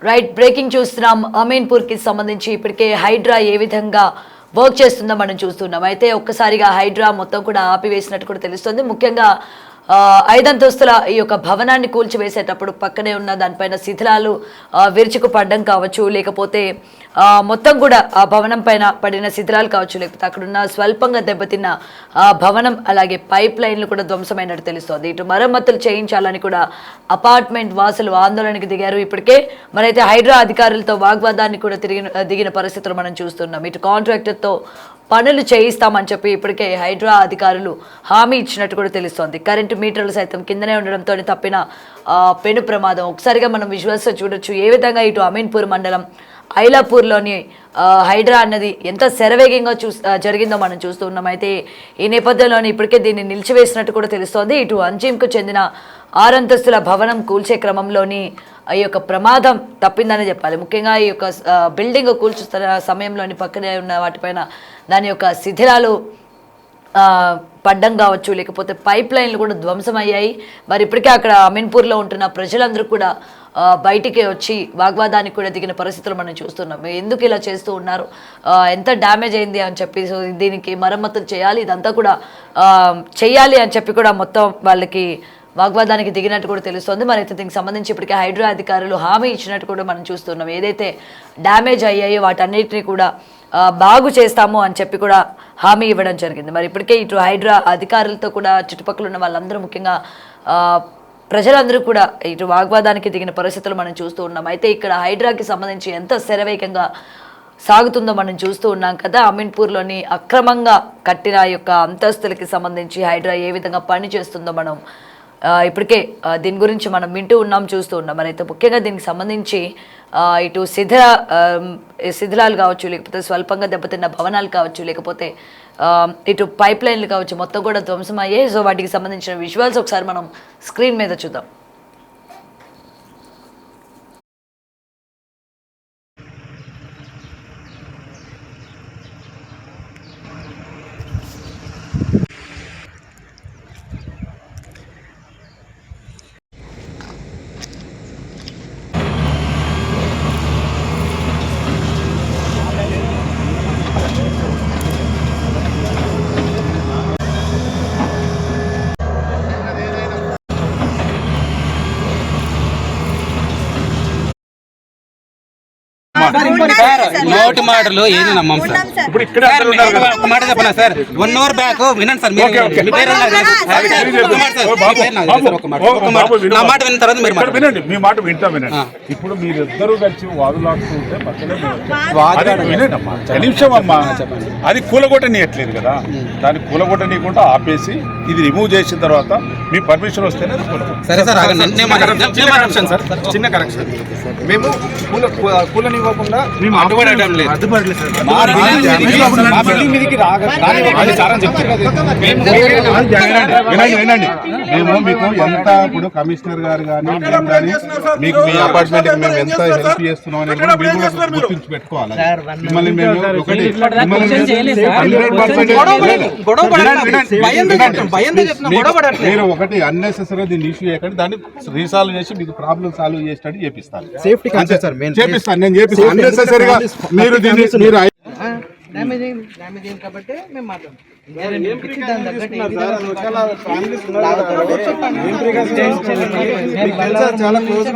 Right breaking చూస్తున్నాం. అమీన్పూర్ కి సంబంధించి ఇప్పటికే హైడ్రా ఏ విధంగా వర్క్ చేస్తుందో మనం చూస్తున్నాం. అయితే ఒక్కసారిగా హైడ్రా మొత్తం కూడా ఆపివేసినట్టు కూడా తెలుస్తుంది. ముఖ్యంగా 5 అంతస్తుల ఈ యొక్క భవనాన్ని కూల్చివేసేటప్పుడు పక్కనే ఉన్న దానిపైన శిథిలాలు విరుచుకు పడడం కావచ్చు, లేకపోతే మొత్తం కూడా ఆ భవనం పైన పడిన శిథిలాలు కావచ్చు, లేకపోతే అక్కడున్న స్వల్పంగా దెబ్బతిన్న భవనం అలాగే పైప్ లైన్లు కూడా ధ్వంసమైనట్టు తెలుస్తోంది. ఇటు మరమ్మతులు చేయించాలని కూడా అపార్ట్మెంట్ వాసులు ఆందోళనకు దిగారు. ఇప్పటికే మరైతే హైడ్రా అధికారులతో వాగ్వాదాన్ని కూడా దిగిన పరిస్థితులు మనం చూస్తున్నాం. ఇటు కాంట్రాక్టర్తో పనులు చేయిస్తామని చెప్పి ఇప్పటికే హైడ్రా అధికారులు హామీ ఇచ్చినట్టు కూడా తెలుస్తోంది. కరెంటు మీటర్లు సైతం కిందనే ఉండడంతో తప్పిన పెను ప్రమాదం. ఒకసారిగా మనం విజువల్స్ చూడొచ్చు ఏ విధంగా ఇటు అమీన్పూర్ మండలం ఐలాపూర్లోని హైడ్రా అన్నది ఎంత శరవేగంగా జరిగిందో మనం చూస్తూ ఉన్నాం. అయితే ఈ నేపథ్యంలోనే ఇప్పటికే దీన్ని నిలిచివేసినట్టు కూడా తెలుస్తోంది. ఇటు అంజీంకు చెందిన 6 అంతస్తుల భవనం కూల్చే క్రమంలోని ఈ యొక్క ప్రమాదం తప్పిందని చెప్పాలి. ముఖ్యంగా ఈ యొక్క బిల్డింగ్ కూల్చుతున్న సమయంలోని పక్కనే ఉన్న వాటిపైన దాని యొక్క శిథిలాలు పడ్డం కావచ్చు, లేకపోతే పైప్ లైన్లు కూడా ధ్వంసమయ్యాయి. మరి ఇప్పటికే అక్కడ అమీన్పూర్లో ఉంటున్న ప్రజలందరూ కూడా బయటికి వచ్చి వాగ్వాదానికి కూడా దిగిన పరిస్థితులు మనం చూస్తున్నాం. ఎందుకు ఇలా చేస్తూ ఉన్నారు, ఎంత డ్యామేజ్ అయింది అని చెప్పి, సో దీనికి మరమ్మతులు చేయాలి, ఇదంతా కూడా చేయాలి అని చెప్పి కూడా మొత్తం వాళ్ళకి వాగ్వాదానికి దిగినట్టు కూడా తెలుస్తోంది. మరి అయితే దీనికి సంబంధించి ఇప్పటికే హైడ్రా అధికారులు హామీ ఇచ్చినట్టు కూడా మనం చూస్తున్నాం. ఏదైతే డ్యామేజ్ అయ్యాయో వాటన్నిటిని కూడా బాగు చేస్తాము అని చెప్పి కూడా హామీ ఇవ్వడం జరిగింది. మరి ఇప్పటికే ఇటు హైడ్రా అధికారులతో కూడా చుట్టుపక్కల ఉన్న వాళ్ళందరూ, ముఖ్యంగా ప్రజలందరూ కూడా ఇటు వాగ్వాదానికి దిగిన పరిస్థితులు మనం చూస్తూ ఉన్నాం. అయితే ఇక్కడ హైడ్రాకి సంబంధించి ఎంత శరవేగంగా సాగుతుందో మనం చూస్తూ ఉన్నాం కదా. అమీన్పూర్లోని అక్రమంగా కట్టిన యొక్క అంతస్తులకి సంబంధించి హైడ్రా ఏ విధంగా పని చేస్తుందో మనం ఇప్పటికే దీని గురించి మనం వింటూ ఉన్నాం, చూస్తూ ఉన్నాం. మరి అయితే ముఖ్యంగా దీనికి సంబంధించి ఇటు శిథిలాలు కావచ్చు, లేకపోతే స్వల్పంగా దెబ్బతిన్న భవనాలు కావచ్చు, లేకపోతే ఇటు పైప్ లైన్లు కావచ్చు, మొత్తం కూడా ధ్వంసం అయ్యాయి. సో వాటికి సంబంధించిన విజువల్స్ ఒకసారి మనం స్క్రీన్ మీద చూద్దాం. నోటి మాటలు ఏది నమ్మం సార్. ఇప్పుడు ఇక్కడ ఒక మాట చెప్పనా సార్, 1 అవర్ బ్యాక్ వినండి సార్. నా మాట విన్న తర్వాత మీరు వినండి, మీ మాట వింటా వినండి. ఇప్పుడు మీరిద్దరూ కలిసి వాదులాడుతుంటే వినండమ్మా, నిమిషం అమ్మా. అది కూలగొట్టనీయట్లేదు కదా, దాన్ని కూలగొట్టనీయకుండా ఆపేసి ఇది రిమూవ్ చేసిన తర్వాత మీ పర్మిషన్ వస్తేనే సరే సార్. చిన్న కరెక్షన్, మేము కూలనివ్వకుండా వినండి. మేము మీకు ఎంత ఇప్పుడు కమిషనర్ గారు కానీ మేము కానీ మీకు మీ అపార్ట్మెంట్ కి మేము ఎంత హెల్ప్ చేస్తున్నాం అనేది కూడా మేము కూడా గుర్తించి పెట్టుకోవాలి. మిమ్మల్ని మేము ఒకటి మీరు ఒకటి అన్నెసెసరీ దీన్ని ఇష్యూ చేయకండి, దాన్ని రీసాల్వ్ చేసి మీకు ప్రాబ్లం సాల్వ్ చేసినట్టు చేపిస్తాను. సేఫ్టీ చేపిస్తాను, నేను చేపిస్తాను. అన్నెసెసరీగా మీరు దీన్ని మీరు కాబట్టి మేము మాట్లాడుతాం. చాలా క్లోజ్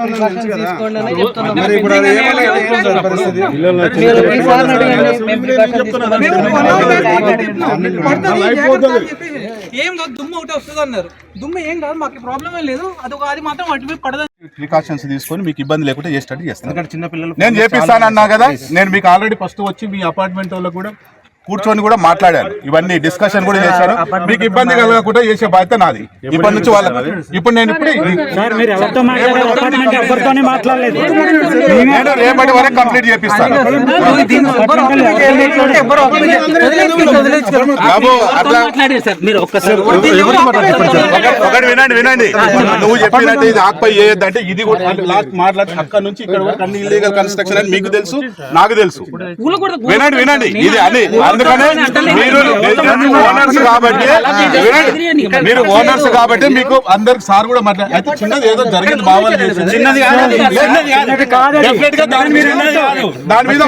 ఏం కాదు, దుమ్ము ఒకటి వస్తుంది అన్నారు. దుమ్ము ఏం కాదు, మాకు ప్రాబ్లం ఏం లేదు. అది మాత్రం వాటి పడదు. ప్రికాషన్స్ తీసుకొని మీకు ఇబ్బంది లేకుండా చేసేటట్టు చేస్తాను. చిన్నపిల్లలు నేను చేపిస్తానన్నా కదా, నేను మీకు ఆల్రెడీ ఫస్ట్ వచ్చి మీ అపార్ట్మెంట్ వాళ్ళకు కూడా కూర్చొని కూడా మాట్లాడాను, ఇవన్నీ డిస్కషన్ కూడా చేశాను. మీకు ఇబ్బంది కలగకుండా చేసే బాధ్యత నాది. ఇప్పటి నుంచి వాళ్ళకి ఇప్పుడు నేను రేపటి వరకు కంప్లీట్ చేపిస్తాను. ఒకటి వినండి, నువ్వు చెప్పినట్టు ఇది ఆక్పై చేయొద్దంటే ఇది కూడా లాస్ట్ మాట్లాడి అక్కడ నుంచి ఇక్కడ వరకు అన్ని ఇల్లీగల్ కన్స్ట్రక్షన్ అని మీకు తెలుసు, నాకు తెలుసు. వినండి, ఇది అని అందుకనే మీరు ఓనర్స్ కాబట్టి మీరు ఓనర్స్ కాబట్టి మీకు అందరికి సార్ కూడా మాట్లాడారు. అయితే చిన్నది ఏదో జరిగింది మామూలు దాని మీద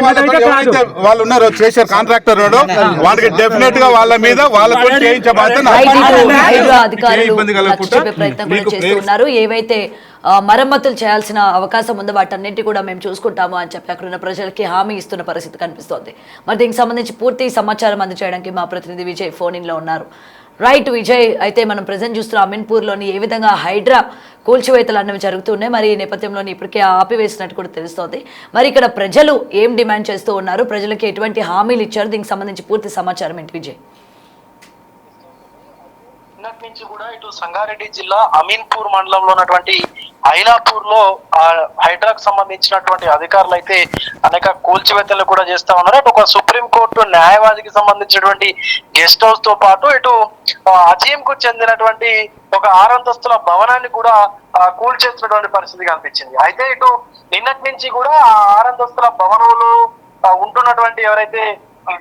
వాళ్ళు ఉన్నారు చేశారు కాంట్రాక్టర్ వాళ్ళకి డెఫినెట్ గా వాళ్ళ మీద వాళ్ళకు చేయించే ఇబ్బంది కలుగుతున్నారు. ఏవైతే మరమ్మతులు చేయాల్సిన అవకాశం ఉందో వాటన్నింటి కూడా మేము చూసుకుంటాము అని చెప్పి అక్కడ ఉన్న ప్రజలకి హామీ ఇస్తున్న పరిస్థితి కనిపిస్తోంది. మరి దీనికి సంబంధించి పూర్తి సమాచారం అందజేయడానికి మా ప్రతినిధి విజయ్ ఫోన్ ఇన్ లో ఉన్నారు. రైట్ విజయ్, అయితే మనం ప్రజెంట్ చూస్తున్న అమీన్పూర్లోని ఏ విధంగా హైడ్రా కూల్చివేతలు అన్నవి జరుగుతున్నాయి, మరి ఈ నేపథ్యంలోని ఇప్పటికే ఆపివేసినట్టు కూడా తెలుస్తోంది. మరి ఇక్కడ ప్రజలు ఏం డిమాండ్ చేస్తూ ఉన్నారు, ప్రజలకి ఎటువంటి హామీలు ఇచ్చారు, దీనికి సంబంధించి పూర్తి సమాచారం ఏంటి విజయ్? నుంచి కూడా ఇటు సంగారెడ్డి జిల్లా అమీన్పూర్ మండలంలో ఉన్నటువంటి ఐలాపూర్ లో హైడ్రాకు సంబంధించినటువంటి అధికారులు అయితే అనేక కూల్చివేతలు కూడా చేస్తా ఉన్నారు. అటు ఒక సుప్రీంకోర్టు న్యాయవాదికి సంబంధించినటువంటి గెస్ట్ హౌస్ తో పాటు ఇటు అజీం కు చెందినటువంటి ఒక 6 అంతస్తుల భవనాన్ని కూడా కూల్చేసినటువంటి పరిస్థితి కనిపించింది. అయితే ఇటు నిన్నటి నుంచి కూడా ఆ 6 అంతస్తుల భవనంలో ఉంటున్నటువంటి ఎవరైతే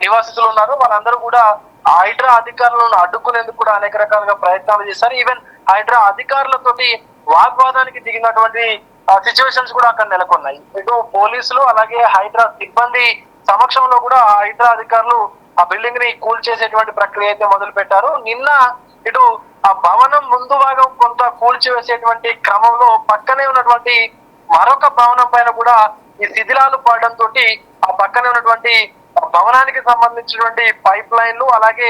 నివాసితులు ఉన్నారో వాళ్ళందరూ కూడా హైడ్రా అధికారులను అడ్డుకునేందుకు కూడా అనేక రకాలుగా ప్రయత్నాలు చేశారు. ఈవెన్ హైడ్రా అధికారులతోటి వాగ్వాదానికి దిగినటువంటి సిచ్యువేషన్స్ కూడా అక్కడ నెలకొన్నాయి. ఇటు పోలీసులు అలాగే హైడ్రా సిబ్బంది సమక్షంలో కూడా హైడ్రా అధికారులు ఆ బిల్డింగ్ ని కూల్చేసేటువంటి ప్రక్రియ అయితే మొదలు పెట్టారు. నిన్న ఇటు ఆ భవనం ముందు భాగం కొంత కూల్చివేసేటువంటి క్రమంలో పక్కనే ఉన్నటువంటి మరొక భవనం పైన కూడా ఈ శిథిలాలు పడడంతో ఆ పక్కనే ఉన్నటువంటి భవనానికి సంబంధించినటువంటి పైప్ లైన్లు అలాగే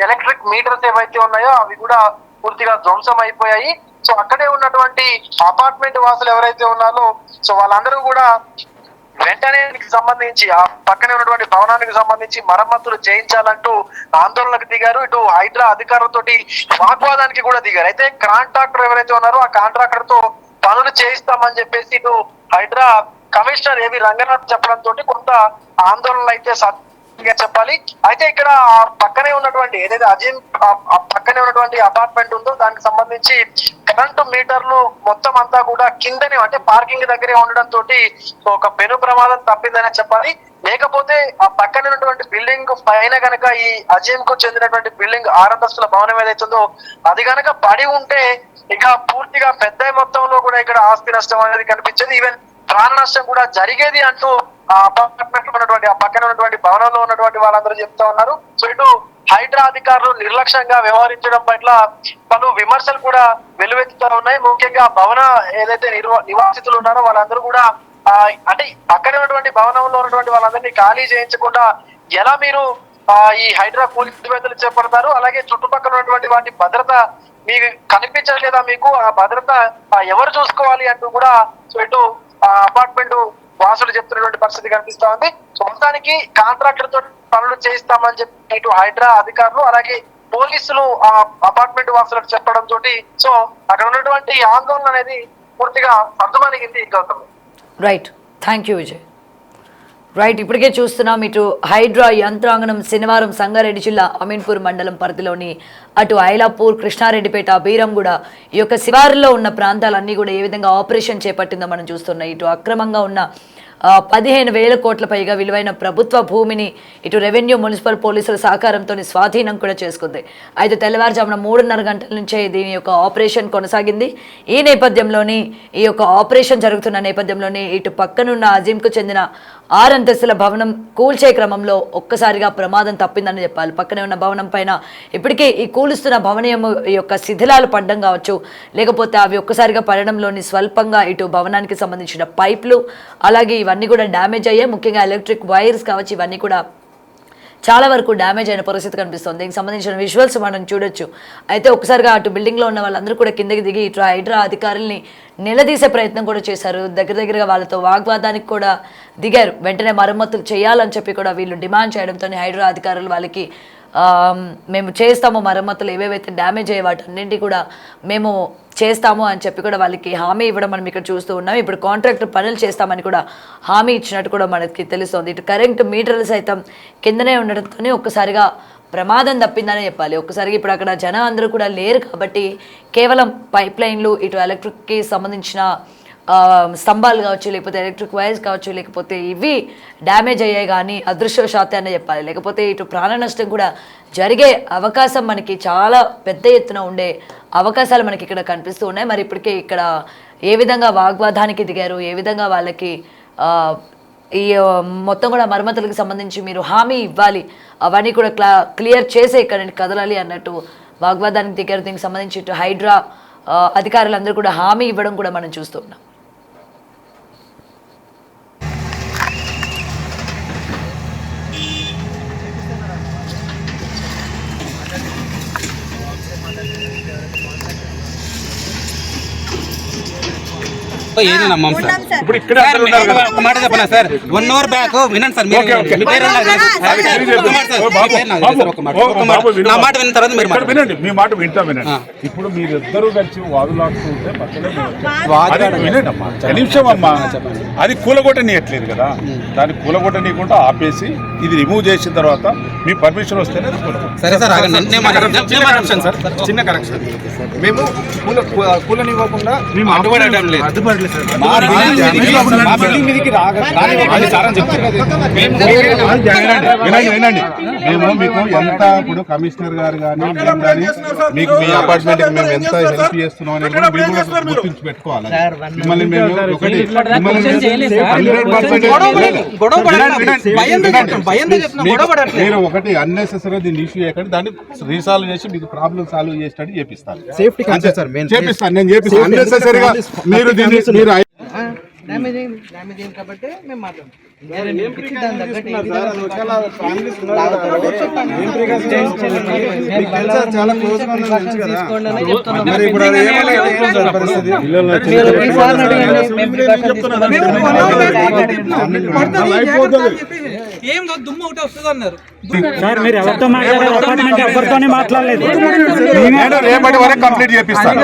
ఎలక్ట్రిక్ మీటర్స్ ఏవైతే ఉన్నాయో అవి కూడా పూర్తిగా ధ్వంసం అయిపోయాయి. సో అక్కడే ఉన్నటువంటి అపార్ట్మెంట్ వాసులు ఎవరైతే ఉన్నారో సో వాళ్ళందరూ కూడా వెంటనే సంబంధించి ఆ పక్కనే ఉన్నటువంటి భవనానికి సంబంధించి మరమ్మతులు చేయించాలంటూ ఆందోళనకు దిగారు. ఇటు హైడ్రా అధికారులతోటి వాగ్వాదానికి కూడా దిగారు. అయితే కాంట్రాక్టర్ ఎవరైతే ఉన్నారో ఆ కాంట్రాక్టర్ తో పనులు చేయిస్తామని చెప్పేసి ఇటు హైడ్రా కమిషనర్ ఏవి రంగనాథ్ చెప్పడంతో కొంత ఆందోళనలు అయితే చెప్పాలి. అయితే ఇక్కడ పక్కనే ఉన్నటువంటి ఏదైతే అజీం పక్కనే ఉన్నటువంటి అపార్ట్మెంట్ ఉందో దానికి సంబంధించి కరెంటు మీటర్లు మొత్తం అంతా కూడా కిందనే అంటే పార్కింగ్ దగ్గరే ఉండడంతో ఒక పెను ప్రమాదం తప్పిందనే చెప్పాలి. లేకపోతే ఆ పక్కన ఉన్నటువంటి బిల్డింగ్ పైన గనక ఈ అజీం కు చెందినటువంటి బిల్డింగ్ 6 అంతస్తుల భవనం ఏదైతుందో అది గనక పడి ఉంటే ఇక పూర్తిగా పెద్ద మొత్తంలో కూడా ఇక్కడ ఆస్తి నష్టం అనేది కనిపించేది. ఈవెన్ ప్రాణ నష్టం కూడా జరిగేది అంటూ ఆ అపార్ట్మెంట్ ఉన్నటువంటి ఆ పక్కన ఉన్నటువంటి భవనంలో ఉన్నటువంటి వాళ్ళందరూ చెప్తా ఉన్నారు. సో ఇటు హైడ్రా అధికారులు నిర్లక్ష్యంగా వ్యవహరించడం పట్ల పలు విమర్శలు కూడా వెల్లువెత్తుతూ ఉన్నాయి. ముఖ్యంగా భవన ఏదైతే నివాసితులు ఉన్నారో వాళ్ళందరూ కూడా అంటే పక్కన ఉన్నటువంటి భవనంలో ఉన్నటువంటి వాళ్ళందరినీ ఖాళీ చేయించకుండా ఎలా మీరు ఈ హైడ్రా కూల్చివేతలు చేపడతారు, అలాగే చుట్టుపక్కల ఉన్నటువంటి వాటి భద్రత మీకు కనిపించలేదా, మీకు ఆ భద్రత ఎవరు చూసుకోవాలి అంటూ కూడా సో ఇటు అపార్ట్మెంట్ వాసులు చెప్తున్నటువంటి పరిస్థితి కనిపిస్తా ఉంది. సో మొత్తానికి కాంట్రాక్టర్ తో పనులు చేయిస్తామని చెప్పి ఇటు హైడ్రా అధికారులు అలాగే పోలీసులు ఆ అపార్ట్మెంట్ వాసులకు చెప్పడం తోటి సో అక్కడ ఉన్నటువంటి ఆందోళన అనేది పూర్తిగా సర్దుమణిగింది. Gautam, right, thank you Vijay. Right, ఇప్పటికే చూస్తున్నాం ఇటు హైడ్రా యంత్రాంగణం శనివారం సంగారెడ్డి జిల్లా అమీన్పూర్ మండలం పరిధిలోని అటు ఐలాపూర్, కృష్ణారెడ్డిపేట, బీరంగూడ ఈ యొక్క శివారులో ఉన్న ప్రాంతాలన్నీ కూడా ఏ విధంగా ఆపరేషన్ చేపట్టిందో మనం చూస్తున్నాం. ఇటు అక్రమంగా ఉన్న 15,000 కోట్ల పైగా విలువైన ప్రభుత్వ భూమిని ఇటు రెవెన్యూ, మున్సిపల్ పోలీసుల సహకారంతో స్వాధీనం కూడా చేసుకుంది. అయితే తెల్లవారుజామున 3:30 గంటల నుంచే దీని యొక్క ఆపరేషన్ కొనసాగింది. ఈ నేపథ్యంలోని ఈ యొక్క ఆపరేషన్ జరుగుతున్న నేపథ్యంలోని ఇటు పక్కనున్న అజీంకు చెందిన 6 అంతస్తుల భవనం కూల్చే క్రమంలో ఒక్కసారిగా ప్రమాదం తప్పిందని చెప్పాలి. పక్కనే ఉన్న భవనం పైన ఇప్పటికే ఈ కూలుస్తున్న భవనం యొక్క శిథిలాలు పడడం కావచ్చు, లేకపోతే అవి ఒక్కసారిగా పడడంలోని స్వల్పంగా ఇటు భవనానికి సంబంధించిన పైపులు అలాగే ఇవన్నీ కూడా డ్యామేజ్ అయ్యాయి. ముఖ్యంగా ఎలక్ట్రిక్ వైర్స్ కావచ్చు, ఇవన్నీ కూడా చాలా వరకు డ్యామేజ్ అయిన పరిస్థితి కనిపిస్తుంది. దీనికి సంబంధించిన విజువల్స్ మనం చూడొచ్చు. అయితే ఒకసారిగా అటు బిల్డింగ్లో ఉన్న వాళ్ళందరూ కూడా కిందకి దిగి ఇటు హైడ్రా అధికారుల్ని నిలదీసే ప్రయత్నం కూడా చేశారు. దగ్గరగా వాళ్ళతో వాగ్వాదానికి కూడా దిగారు. వెంటనే మరమ్మతులు చేయాలని చెప్పి కూడా వీళ్ళు డిమాండ్ చేయడంతో హైడ్రా అధికారులు వాళ్ళకి మేము చేస్తాము, మరమ్మతులు ఏవేవైతే డ్యామేజ్ అయ్యే వాటన్నింటి కూడా మేము చేస్తాము అని చెప్పి కూడా వాళ్ళకి హామీ ఇవ్వడం మనం ఇక్కడ చూస్తూ ఉన్నాం. ఇప్పుడు కాంట్రాక్టర్ పనులు చేస్తామని కూడా హామీ ఇచ్చినట్టు కూడా మనకి తెలుస్తుంది. ఇటు కరెంట్ మీటర్లు సైతం కిందనే ఉండడంతోనే ఒక్కసారిగా ప్రమాదం తప్పిందనే చెప్పాలి. ఒక్కసారిగా ఇప్పుడు అక్కడ జనం అందరూ కూడా లేరు కాబట్టి కేవలం పైప్ లైన్లు, ఇటు ఎలక్ట్రిక్కి సంబంధించిన స్తంభాలు కావచ్చు, లేకపోతే ఎలక్ట్రిక్ వైర్స్ కావచ్చు, లేకపోతే ఇవి డ్యామేజ్ అయ్యాయి కానీ అదృష్టవశాత్తు అనే చెప్పాలి. లేకపోతే ఇటు ప్రాణ నష్టం కూడా జరిగే అవకాశం మనకి చాలా పెద్ద ఎత్తున ఉండే అవకాశాలు మనకి ఇక్కడ కనిపిస్తూ ఉన్నాయి. మరి ఇప్పటికే ఇక్కడ ఏ విధంగా వాగ్వాదానికి దిగారు, ఏ విధంగా వాళ్ళకి ఈ మొత్తం కూడా మరమ్మతులకు సంబంధించి మీరు హామీ ఇవ్వాలి, అవన్నీ కూడా క్లియర్ చేసే ఇక్కడ నుండి కదలాలి అన్నట్టు వాగ్వాదానికి దిగారు. దీనికి సంబంధించి ఇటు హైడ్రా అధికారులందరూ కూడా హామీ ఇవ్వడం కూడా మనం చూస్తున్నాం. ఏది నమ్మం సార్. ఇప్పుడు ఇక్కడ సార్, ఒక మాట చెప్పనా సార్, 1 అవర్ బ్యాక్ వినండి సార్, మీరు మీ పేరు నాకు తెలుసు. ఒక మాట సార్, మీ పేరు నాకు తెలుసు సార్, ఒక మాట. నా మాట విన్న తర్వాత మీరు ఇక్కడ వినండి, మీ మాట వింటా వినండి. ఇప్పుడు మీరిద్దరూ కలిసి వాదులాడుతుంటే పక్కనే వినండి అమ్మా, నిమిషం అమ్మా. అది కూలగొట్టనీయట్లేదు కదా, దాన్ని కూలగొట్టనీయకుండా ఆపేసి ఇది రిమూవ్ చేసిన తర్వాత మీ పర్మిషన్ వస్తేనే అది కూలగొట్టాలి. సరే సార్, ఆగండి. నేను మాట్లాడతాను సార్. చిన్న కరెక్షన్. మేము కూలనివ్వకుండా అడ్డుపడటం లేదు. మా బిల్డింగ్ మీదకి రానివ్వండి సార్ అని చెప్తారు. వినండి, మేము మీకు ఎంత ఇప్పుడు కమిషనర్ గారు కానీ మేము కానీ మీకు మీ అపార్ట్మెంట్ మేము ఎంత హెల్ప్ చేస్తున్నాం అనేది కూడా మీరు కూడా గుర్తించి పెట్టుకోవాలి. మిమ్మల్ని మేము ఒకటి మీరు ఒకటి అన్నెసెసరీ దీన్ని ఇష్యూ చేయకండి, దాన్ని రీసాల్వ్ చేసి మీకు ప్రాబ్లమ్ సాల్వ్ చేసినట్టు చేపిస్తాను. చేపిస్తాను, నేను చేపిస్తాను. అన్నెసెసరీగా మీరు దీన్ని మీరు డ్యామేజ్ అయింది కాబట్టి మేము మాట్లాడుతున్నాం. చాలా క్లోజ్ ఏం కాదు, దుమ్ము ఒకటి వస్తుంది అన్నారు. మీరు ఎవరితో మాట్లాడారు? అపార్ట్మెంట్ ఎవరితోనే మాట్లాడలేదు. రేపటి వరకు కంప్లీట్ చేపిస్తాను.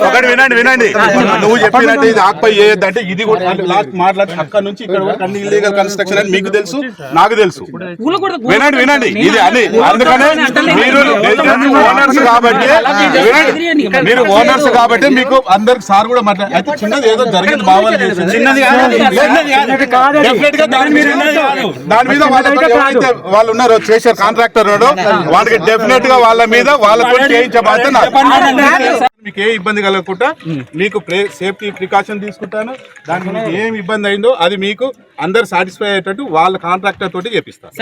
ఒకటి వినండి, నువ్వు చెప్పినట్టు ఇది ఆక్పై చేయొద్దంటే ఇది కూడా లాస్ట్ మాట్లాడి అక్కడ నుంచి ఇక్కడ వరకు అన్ని ఇల్లీగల్ కన్స్ట్రక్షన్ అని మీకు తెలుసు, నాకు తెలుసు. వినండి, ఇది అని అందుకనే మీరు ఓనర్స్ కాబట్టి మీరు ఓనర్స్ కాబట్టి మీకు అందరికి సార్ కూడా మాట్లాడారు. అయితే చిన్నది ఏదో జరిగింది బావాలి, చిన్నది దాని మీద ఎవరైతే వాళ్ళు ఉన్నారో చేశారు కాంట్రాక్టర్ వాళ్ళకి డెఫినెట్ గా వాళ్ళ మీద వాళ్ళతో చేయించబోతే మీకు ఏ ఇబ్బంది కలగకుండా మీకు సేఫ్టీ ప్రికాషన్ తీసుకుంటాను. దానికి మీకు ఏం ఇబ్బంది అయిందో అది మీకు అందరు సాటిస్ఫై అయ్యేటట్టు వాళ్ళ కాంట్రాక్టర్ తోటి చేపిస్తారు.